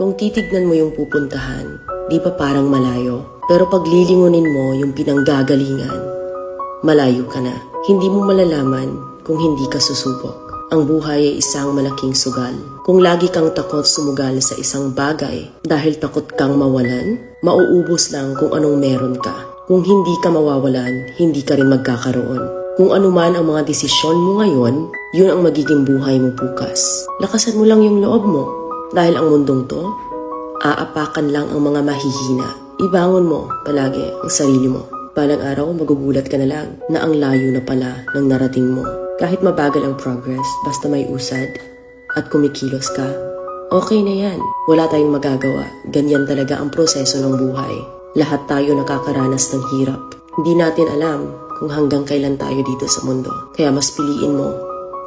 Kung titignan mo yung pupuntahan, di ba parang malayo? Pero pag lilingunin mo yung pinanggagalingan, malayo ka na. Hindi mo malalaman kung hindi ka susubok. Ang buhay ay isang malaking sugal. Kung lagi kang takot sumugal sa isang bagay dahil takot kang mawalan, mauubos lang kung anong meron ka. Kung hindi ka mawawalan, hindi ka rin magkakaroon. Kung ano man ang mga desisyon mo ngayon, yun ang magiging buhay mo bukas. Lakasan mo lang yung loob mo. Dahil ang mundong to, aapakan lang ang mga mahihina. Ibangon mo palagi ang sarili mo. Balang araw, magugulat ka na lang na ang layo na pala ng narating mo. Kahit mabagal ang progress, basta may usad at kumikilos ka, okay na yan. Wala tayong magagawa. Ganyan talaga ang proseso ng buhay. Lahat tayo nakakaranas ng hirap. Hindi natin alam kung hanggang kailan tayo dito sa mundo. Kaya mas piliin mo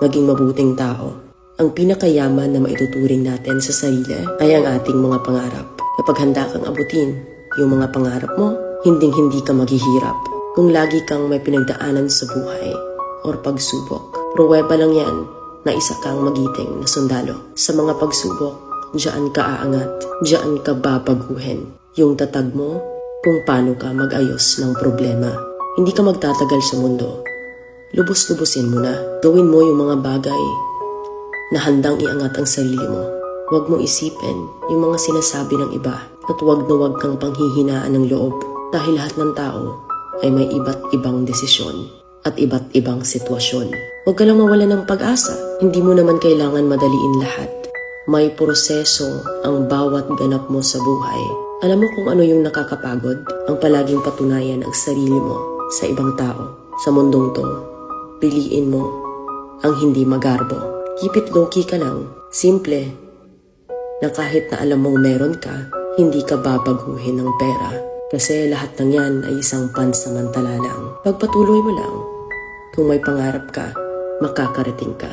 maging mabuting tao. Ang pinakayaman na maituturing natin sa sarili ay ang ating mga pangarap. Kapag handa kang abutin yung mga pangarap mo, hinding-hindi ka maghihirap. Kung lagi kang may pinagdaanan sa buhay or pagsubok, pruweba lang yan na isa kang magiting na sundalo. Sa mga pagsubok, diyan ka aangat, diyan ka babaguhin. Yung tatag mo kung paano ka mag-ayos ng problema. Hindi ka magtatagal sa mundo. Lubos-lubusin mo na. Gawin mo yung mga bagay na handang iangat ang sarili mo. Huwag mong isipin yung mga sinasabi ng iba at huwag na huwag kang panghihinaan ng loob dahil lahat ng tao ay may iba't ibang desisyon at iba't ibang sitwasyon. Huwag ka lang mawalan ng pag-asa. Hindi mo naman kailangan madaliin lahat. May proseso ang bawat ganap mo sa buhay. Alam mo kung ano yung nakakapagod? Ang palaging patunayan ang sarili mo sa ibang tao. Sa mundong to, piliin mo ang hindi magarbo. Keep it low-key ka lang. Simple. Na kahit na alam mong meron ka, hindi ka babaguhin ng pera. Kasi lahat ng yan ay isang pansamantala lang. Pagpatuloy mo lang. Kung may pangarap ka, makakarating ka.